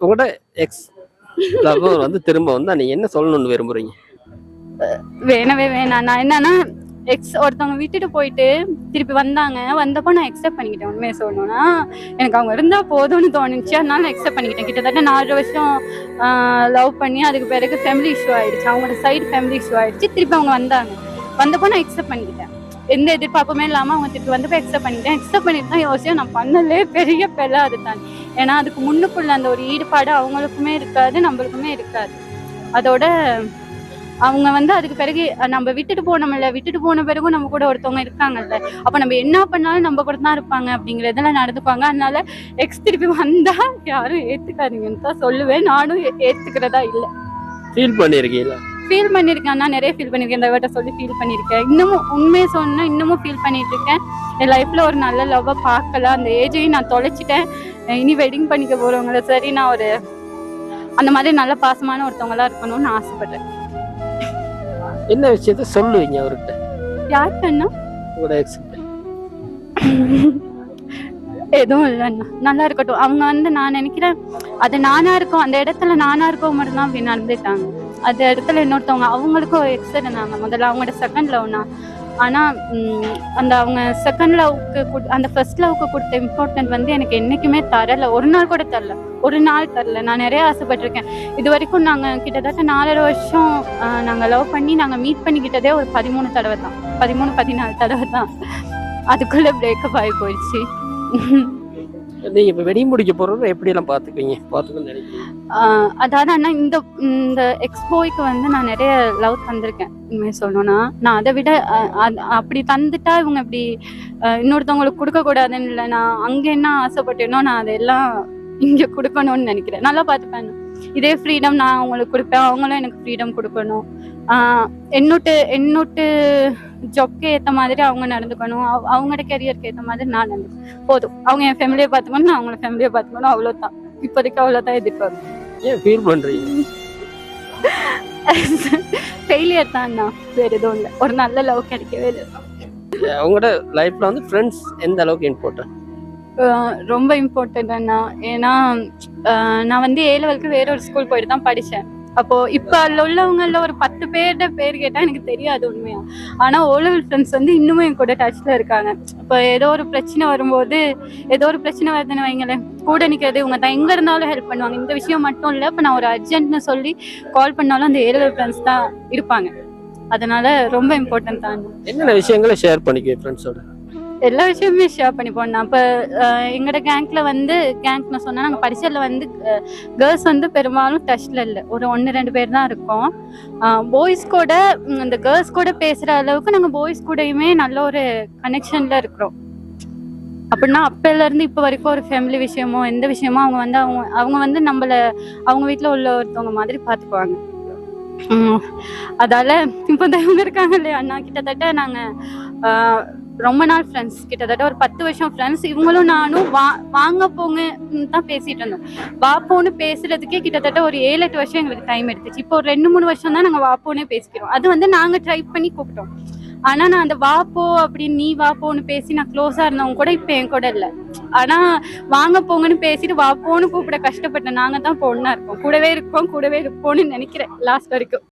உங்களோட X lover வந்து திரும்ப வந்தா நீங்க என்ன சொல்லணும்னு விரும்புறீங்க? வேணவே வேணாம். நான் என்னன்னா எக்ஸ் ஒருத்தவங்க விட்டுட்டு போயிட்டு திருப்பி வந்தாங்க. வந்தப்போ நான் அக்செப்ட் பண்ணிக்கிட்டேன். உண்மையை சொல்லணும்னா எனக்கு அவங்க இருந்தா போதும்னு தோணுச்சு. அதனால நான் அக்செப்ட் பண்ணிக்கிட்டேன். கிட்டத்தட்ட 4 வருஷம் லவ் பண்ணி அதுக்கு பிறகு ஃபேமிலி இஷ்யூ ஆயிடுச்சு. அவங்களோட சைடு ஃபேமிலி இஷ்யூ ஆயிடுச்சு. திருப்பி அவங்க வந்தாங்க. வந்தப்போ நான் அக்செப்ட் பண்ணிக்கிட்டேன். எந்த எதிர்பார்ப்புமே இல்லாம அவங்க திருப்பி வந்தப்போ அக்செப்ட் பண்ணிக்கிட்டேன். அக்செப்ட் பண்ணிட்டு தான் யோசிச்சேன், நான் பண்ணலே பெரிய பிழை அதுதான். ஏன்னா அதுக்கு முன்னுக்குள்ள அந்த ஒரு ஈடுபாடு அவங்களுக்குமே இருக்காது, நம்மளுக்குமே இருக்காது. அதோட அவங்க வந்து அதுக்கு பிறகு நம்ம விட்டுட்டு போன பிறகும் நம்ம கூட ஒருத்தவங்க இருக்காங்கல்ல, அப்ப நம்ம என்ன பண்ணாலும் நம்ம கூட தான் இருப்பாங்க அப்படிங்கறதெல்லாம் நடந்துப்பாங்க. அதனால எக்ஸ் திருப்பி வந்தா யாரும் ஏத்துக்காதீங்கன்னு தான் சொல்லுவேன். நானும் ஏத்துக்கிறதா இல்லை. ஃபீல் பண்ணிருக்கீங்களா? ஃபீல் பண்ணியிருக்கேன். நான் நிறைய ஃபீல் பண்ணியிருக்கேன். இந்த வேட்டை சொல்லி ஃபீல் பண்ணியிருக்கேன். இன்னமும் உண்மையை சொன்னா இன்னமும் ஃபீல் பண்ணிட்டு இருக்கேன். என் லைஃப்ல ஒரு நல்ல லவ்வை பார்க்கல. அந்த ஏஜையும் நான் தொலைச்சிட்டேன். இனி வெட்டிங் பண்ணிக்க போறவங்கள சரி நான் ஒரு அந்த மாதிரி நல்ல பாசமான ஒருத்தவங்களா இருக்கணும்னு ஆசைப்படுறேன். என்ன விஷயத்த சொல்லுவீங்க அவர்கிட்ட? யாருக்குன்னா உங்களோட எக்ஸ் எதுவும் இல்லைண்ணா, நல்லா இருக்கட்டும். அவங்க வந்து நான் நினைக்கிறேன் அது நானா இருக்கும், அந்த இடத்துல நானா இருக்கவும் மட்டும்தான் அப்படி நடந்துட்டாங்க. அந்த இடத்துல இன்னொருத்தவங்க அவங்களுக்கும் எக்ஸ் இருந்தாங்க. முதல்ல அவங்களோட செகண்ட் லவ்னா. ஆனா அந்த அவங்க செகண்ட் லவ்க்கு அந்த ஃபர்ஸ்ட் லவ்க்கு கொடுத்த இம்பார்ட்டன்ட் வந்து எனக்கு என்னைக்குமே தரல. ஒரு நாள் கூட தரல. நான் நிறைய ஆசைப்பட்டிருக்கேன். இது வரைக்கும் நாங்க கிட்டத்தட்ட 4.5 வருஷம் நாங்க லவ் பண்ணி நாங்க மீட் பண்ணிக்கிட்டதே ஒரு 13 தடவை தான், 14 தடவை தான். அதுக்குள்ள பிரேக்கப் ஆகி போயிடுச்சு. நீங்க இப்ப வெடி முடிக்க போறது எப்படி எல்லாம் பாத்துக்கணும்னு நினைக்கிறீங்க? அதாவது அண்ணா இந்த எக்ஸ்போய்க்கு வந்து நான் நிறைய லவ் தந்திருக்கேன். உண்மையை சொல்லணும்னா நான் அதை விட அப்படி தந்துட்டா இவங்க இப்படி இன்னொருத்தவங்களுக்கு கொடுக்க கூடாதுன்னு இல்லை. நான் அங்க என்ன ஆசைப்பட்டேனோ நான் அதெல்லாம் இங்க கொடுக்கணும்னு நினைக்கிறேன். நல்லா பார்த்துப்பேன். இதே ஃப்ரீடம் நான் அவங்களுக்கு கொடுப்பேன், அவங்களும் எனக்கு ஃப்ரீடம் கொடுக்கணும். என்னோட்டு ஜாப்க்கு ஏற்ற மாதிரி அவங்க நடந்துக்கணும், அவங்களோட கெரியருக்கு ஏற்ற மாதிரி நான் நடந்துக்கணும். போதும். அவங்க என் ஃபேமிலியை பார்த்துக்கணும், நான் அவங்களோட ஃபேமிலியை பார்த்துக்கணும். அவ்வளோதான். இப்போதைக்கு அவ்வளோதான் எதிர்பார்ப்பேன். ஏன் ஃபீல் பண்றீங்க? ஃபெயிலியர் தான். வேற எதுவும் இல்லை. ஒரு நல்ல லவ் கிடைக்கவே இல்லை. அவங்களோட லைஃப்ல வந்து ஃப்ரெண்ட்ஸ் எந்த அளவுக்கு இம்பார்ட்டன்ட்? ரொம்ப இம்பார்ட்டன்ட் அண்ணா. ஏன்னா நான் வந்து A லெவலுக்கு வேற ஒரு ஸ்கூல் போயிட்டு தான் படித்தேன். அப்போ இப்போ அதில் உள்ளவங்கள ஒரு 10 பேர் கேட்டால் எனக்கு தெரியாது உண்மையா. ஆனால் O லெவல் ஃப்ரெண்ட்ஸ் வந்து இன்னமும் என் கூட டச்சில் இருக்காங்க. இப்போ ஏதோ ஒரு பிரச்சனை வரும்போது, ஏதோ ஒரு பிரச்சனை வருதுன்னு வைங்களேன், கூட நிற்கிறது இவங்க தான். எங்கே இருந்தாலும் ஹெல்ப் பண்ணுவாங்க. இந்த விஷயம் மட்டும் இல்லை, இப்போ நான் ஒரு அர்ஜென்ட்னு சொல்லி கால் பண்ணாலும் அந்த A லெவல் ஃப்ரெண்ட்ஸ் தான் இருப்பாங்க. அதனால ரொம்ப இம்பார்ட்டன்ட் தான். என்னென்ன விஷயங்களை ஷேர் பண்ணிக்குவேன் ஃப்ரெண்ட்ஸோட? எல்லா விஷயமே ஷேர் பண்ணி போனேன். அப்போ எங்களோட கேங்க்ல வந்து கேங்க்னு சொன்னா நாங்கள் படிச்சதில் வந்து கேர்ள்ஸ் வந்து பெரும்பாலும் டச்சில் இல்லை. ஒரு 1-2 பேர் தான் இருக்கோம். பாய்ஸ் கூட இந்த கேர்ள்ஸ் கூட பேசுகிற அளவுக்கு நாங்கள் பாய்ஸ் கூடயுமே நல்ல ஒரு கனெக்ஷனில் இருக்கிறோம். அப்படின்னா அப்போலேருந்து இப்போ வரைக்கும் ஒரு ஃபேமிலி விஷயமோ எந்த விஷயமோ அவங்க வந்து நம்மளை அவங்க வீட்டில் உள்ள ஒருத்தவங்க மாதிரி பார்த்துக்குவாங்க. அதால இப்போ இவங்க இருக்காங்க இல்லையா அண்ணா, கிட்டத்தட்ட நாங்கள் ரொம்ப நாள் ஃப்ரெண்ட்ஸ். கிட்டத்தட்ட ஒரு 10 வருஷம் ஃப்ரெண்ட்ஸ். இவங்களும் நானும் வாங்க போங்க தான் பேசிட்டு இருந்தோம். வாப்போன்னு பேசுறதுக்கே கிட்டத்தட்ட ஒரு 7-8 வருஷம் எங்களுக்கு டைம் எடுத்துச்சு. இப்போ ஒரு 2-3 வருஷம் தான் நாங்கள் வாப்போன்னே பேசிக்கிறோம். அது வந்து நாங்கள் ட்ரை பண்ணி கூப்பிட்டோம். ஆனா நான் அந்த வாப்போ அப்படின்னு நீ வாப்போன்னு பேசி நான் க்ளோஸா இருந்தவங்க கூட இப்போ என் கூட இல்லை. ஆனா வாங்க போங்கன்னு பேசிட்டு வாப்போன்னு கூப்பிட கஷ்டப்பட்டேன். நாங்க தான் பொண்ணா இருக்கோம், கூடவே இருப்போம்னு நினைக்கிறேன் லாஸ்ட் வரைக்கும்.